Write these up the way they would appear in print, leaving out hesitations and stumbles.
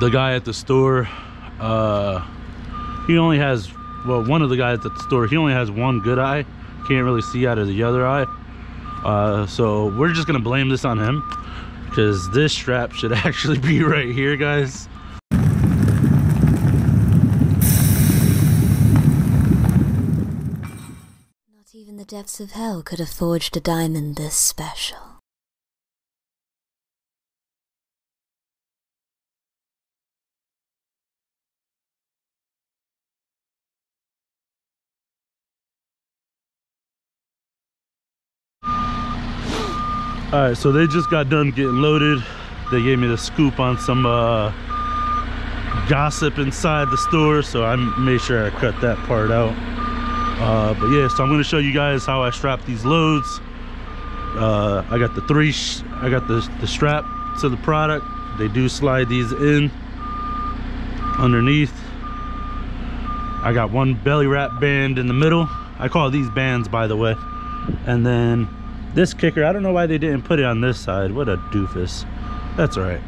The guy at the store, he only has, well, one of the guys at the store, he only has one good eye. Can't really see out of the other eye. So we're just gonna blame this on him, because this strap should actually be right here, guys. Not even the depths of hell could have forged a diamond this special. All right, so they just got done getting loaded. They gave me the scoop on some gossip inside the store, so I made sure I cut that part out. But yeah, so I'm gonna show you guys how I strap these loads. I got the strap to the product. They do slide these in underneath. I got one belly wrap band in the middle. I call these bands, by the way. And then this kicker, I don't know why they didn't put it on this side. What a doofus. That's all right.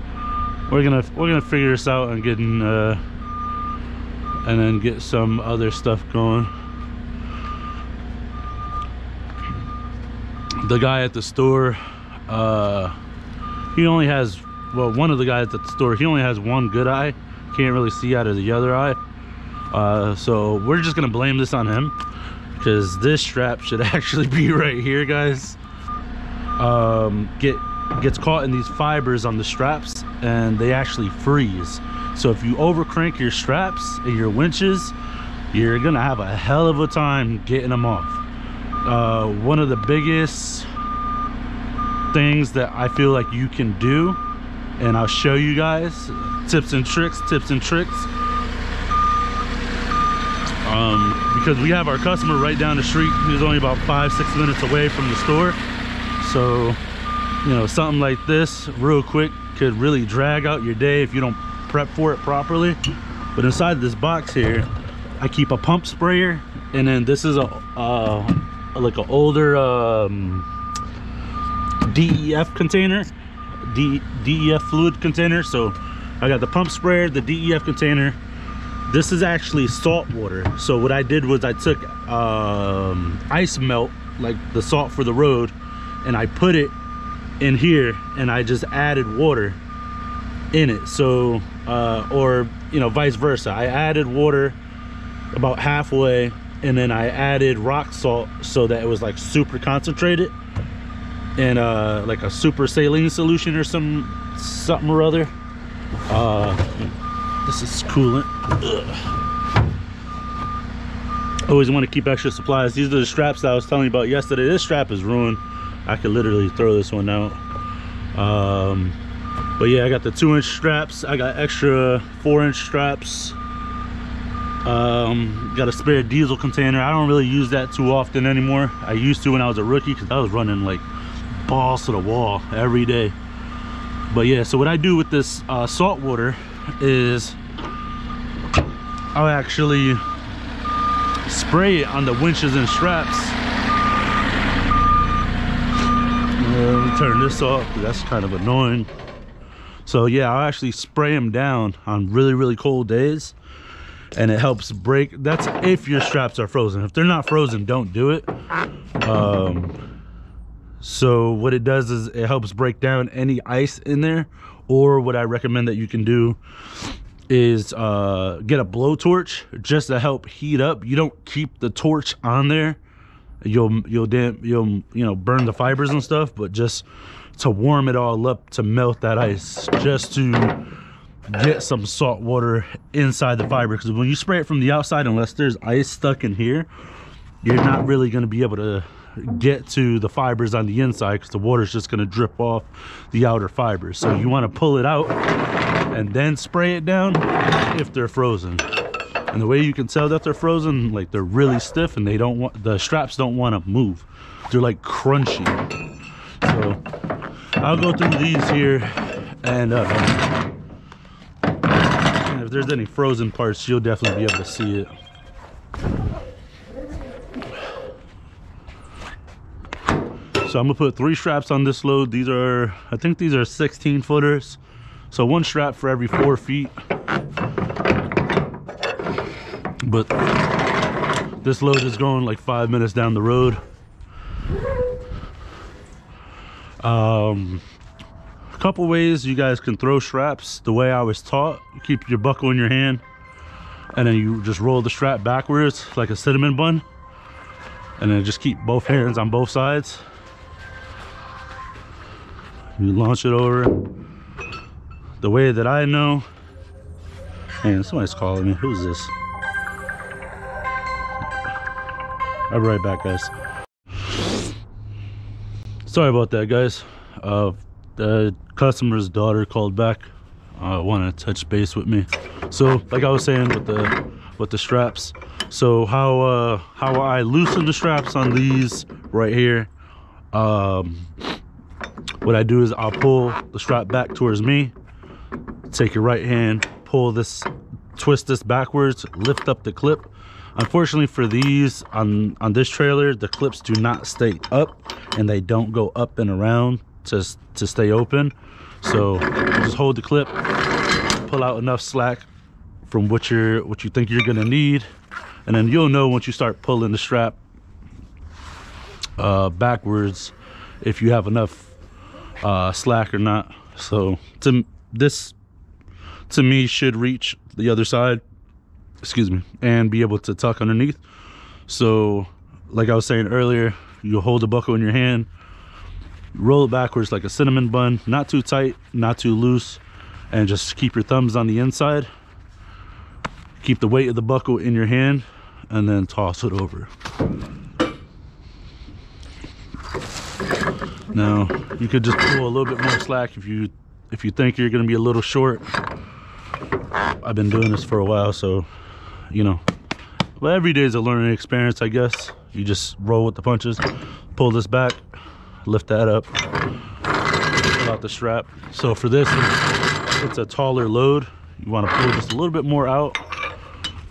We're gonna figure this out and then get some other stuff going. The guy at the store, he only has, well, one of the guys at the store, he only has one good eye. Can't really see out of the other eye. So we're just gonna blame this on him, because this strap should actually be right here, guys. Gets caught in these fibers on the straps, and they actually freeze. So if you over crank your straps and your winches, you're gonna have a hell of a time getting them off. One of the biggest things that I feel like you can do, and I'll show you guys tips and tricks, because we have our customer right down the street. He's only about 5-6 minutes away from the store. So, you know, something like this real quick could really drag out your day if you don't prep for it properly. But inside this box here, I keep a pump sprayer, and then this is like an older DEF container, DEF fluid container. So I got the pump sprayer, the DEF container. This is actually salt water. So what I did was I took ice melt, like the salt for the road, and I put it in here, and I just added water in it. So or, you know, vice versa. I added water about halfway, and then I added rock salt so that it was like super concentrated, and like a super saline solution or something or other. This is coolant. Always want to keep extra supplies. These are the straps that I was telling you about yesterday. This strap is ruined. I could literally throw this one out. But yeah, I got the 2-inch straps. I got extra 4-inch straps. Got a spare diesel container. I don't really use that too often anymore. I used to when I was a rookie, because I was running like balls to the wall every day. But yeah, so what I do with this salt water is I'll actually spray it on the winches and straps. Let me turn this off, because that's kind of annoying. So yeah, I'll actually spray them down on really cold days, and it helps break. That's if your straps are frozen. If they're not frozen, don't do it. So what it does is it helps break down any ice in there. Or what I recommend that you can do is get a blowtorch just to help heat up. You don't keep the torch on there. You'll you know, burn the fibers and stuff, but just to warm it all up, to melt that ice, just to get some salt water inside the fiber. Because when you spray it from the outside, unless there's ice stuck in here, you're not really going to be able to get to the fibers on the inside, because the water is just going to drip off the outer fibers. So you want to pull it out and then spray it down if they're frozen. And the way you can tell that they're frozen, like they're really stiff and they don't want, the straps don't want to move. They're like crunchy. So I'll go through these here, and if there's any frozen parts, you'll definitely be able to see it. So I'm gonna put 3 straps on this load. These are, I think these are 16 footers. So 1 strap for every 4 feet. But this load is going like 5 minutes down the road. A couple ways you guys can throw straps. The way I was taught, you keep your buckle in your hand and then you just roll the strap backwards like a cinnamon bun, and then just keep both hands on both sides. You launch it over. The way that I know, man, somebody's calling me. Who's this? I'll be right back, guys. Sorry about that, guys. The customer's daughter called back, wanted to touch base with me. So like I was saying with the straps, so how I loosen the straps on these right here, what I do is I'll pull the strap back towards me, take your right hand, pull this, twist this backwards, lift up the clip. Unfortunately for these on this trailer, the clips do not stay up and they don't go up and around to stay open. So just hold the clip, pull out enough slack from what you think you're gonna need, and then you'll know once you start pulling the strap backwards if you have enough slack or not. So this to me should reach the other side, excuse me, and be able to tuck underneath. So like I was saying earlier, you hold the buckle in your hand, roll it backwards like a cinnamon bun, not too tight, not too loose, and just keep your thumbs on the inside. Keep the weight of the buckle in your hand and then toss it over. Now you could just pull a little bit more slack if you think you're going to be a little short. I've been doing this for a while, so you know, well, every day is a learning experience, I guess. You just roll with the punches, pull this back, lift that up, pull out the strap. So for this, it's a taller load. You want to pull just a little bit more out,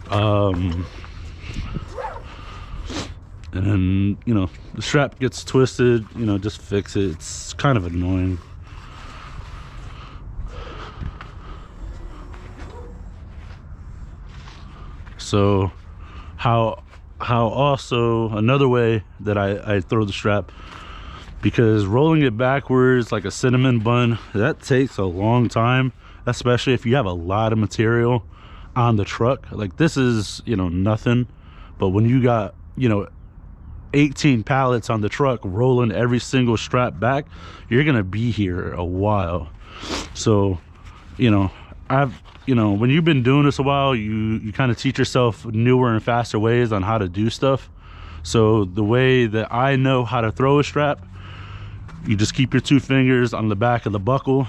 and then, you know, the strap gets twisted, you know, just fix it. It's kind of annoying. So how also another way that I throw the strap, because rolling it backwards like a cinnamon bun, that takes a long time, especially if you have a lot of material on the truck. Like this is, you know, nothing, but when you got, you know, 18 pallets on the truck rolling every single strap back, you're gonna be here a while. So, you know, when you've been doing this a while, you kind of teach yourself newer and faster ways on how to do stuff. So the way that I know how to throw a strap, you just keep your 2 fingers on the back of the buckle,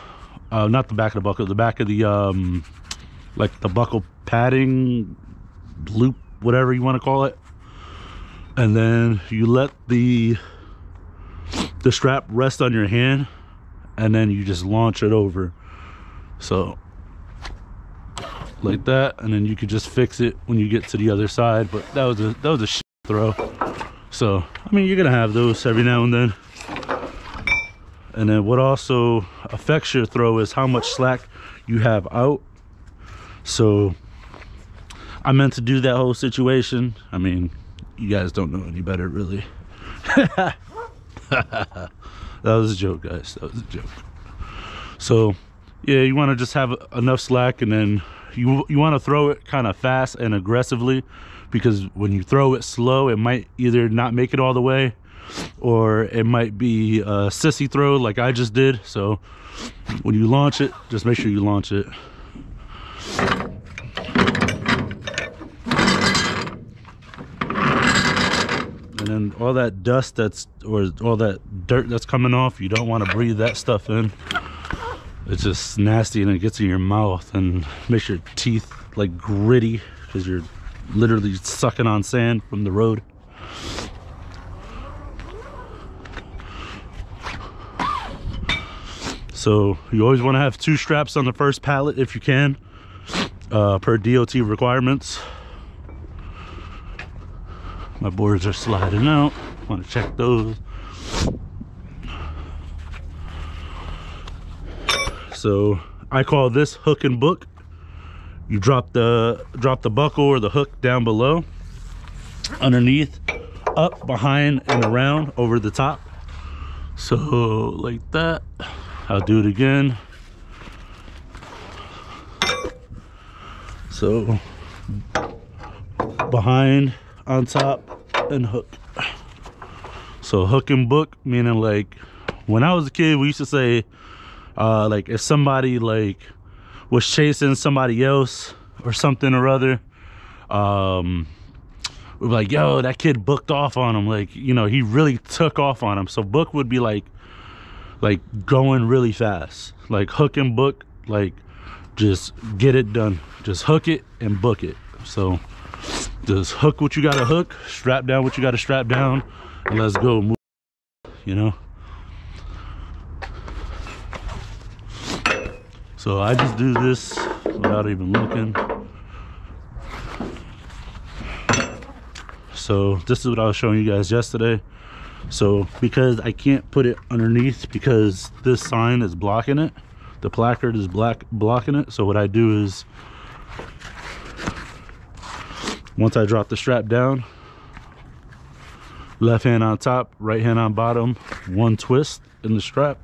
not the back of the buckle, the back of the like the buckle padding loop, whatever you want to call it, and then you let the strap rest on your hand, and then you just launch it over. So like that, and then you could just fix it when you get to the other side. But that was a shit throw. So I mean, you're gonna have those every now and then. And then what also affects your throw is how much slack you have out. So I meant to do that whole situation. I mean, you guys don't know any better, really. That was a joke, guys. That was a joke. So yeah, you want to just have enough slack, and then you want to throw it kind of fast and aggressively, because when you throw it slow, it might either not make it all the way, or it might be a sissy throw like I just did. So when you launch it, just make sure you launch it. And then all that dust or all that dirt that's coming off, you don't want to breathe that stuff in. It's just nasty, and it gets in your mouth and makes your teeth like gritty, because you're literally sucking on sand from the road. So you always want to have 2 straps on the first pallet if you can, per DOT requirements. My boards are sliding out. Want to check those. So I call this hook and book. You drop the buckle or the hook down below, underneath, up, behind, and around, over the top. So like that. I'll do it again. So behind, on top, and hook. So hook and book, meaning like when I was a kid, we used to say like if somebody like was chasing somebody else or something or other, we'd be like, yo, that kid booked off on him. Like, you know, he really took off on him. So book would be like going really fast. Like hook and book, like just get it done. Just hook it and book it. So just hook what you gotta hook, strap down what you gotta strap down, and let's go move, you know. So I just do this without even looking. So this is what I was showing you guys yesterday. So because I can't put it underneath because this sign is blocking it, the placard is blocking it. So what I do is, once I drop the strap down, left hand on top, right hand on bottom, one twist in the strap,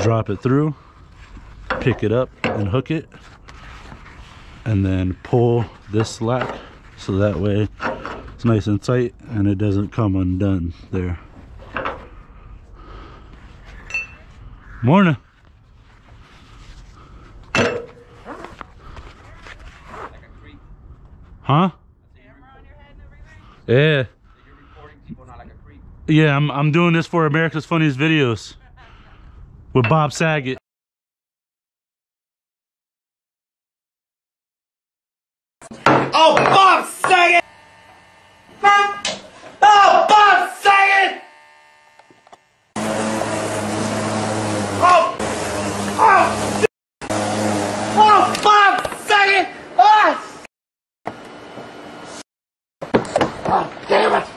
drop it through, pick it up and hook it, and then pull this slack so that way it's nice and tight and it doesn't come undone there. Morning. Huh? Yeah. Yeah, I'm doing this for America's Funniest Videos with Bob Saget. Oh, Bob Saget! Oh, Bob Saget! Oh, oh, oh, Bob Saget! Oh, oh, damn it!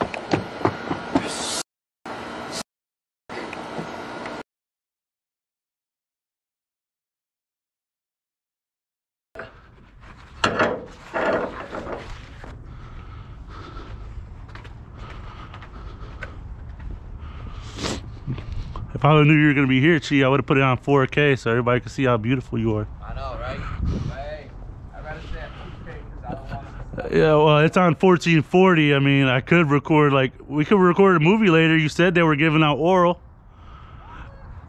If I knew you were gonna be here, Chi, I would have put it on 4K so everybody could see how beautiful you are. I know, right? Hey, I gotta say it 2K because I don't want to. Yeah, well, it's on 1440. I mean, I could record, like, we could record a movie later. You said they were giving out oral.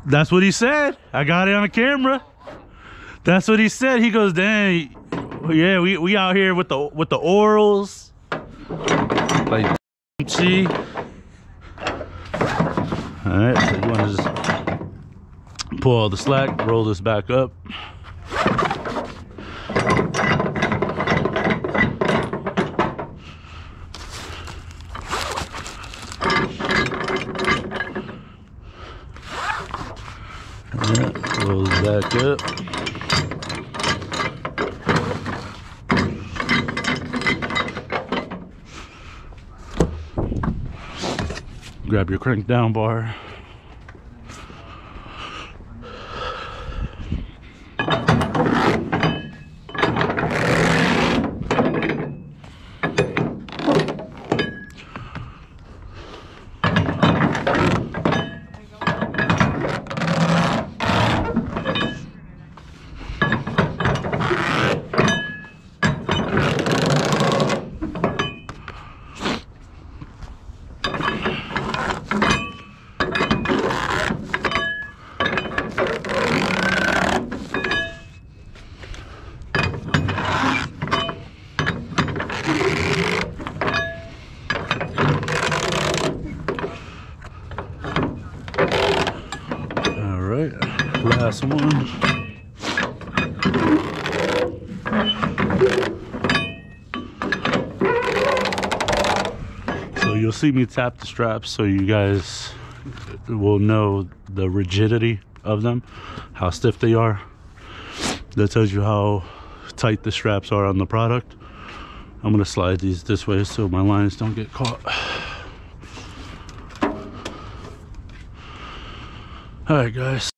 That's what he said. I got it on the camera. That's what he said. He goes, dang, yeah, we out here with the orals. Like, Chi. All right, so you want to just pull all the slack, roll this back up. All right, roll this back up. Grab your crank down bar. Last one. So you'll see me tap the straps so you guys will know the rigidity of them, how stiff they are. That tells you how tight the straps are on the product. I'm gonna slide these this way so my lines don't get caught. All right, guys.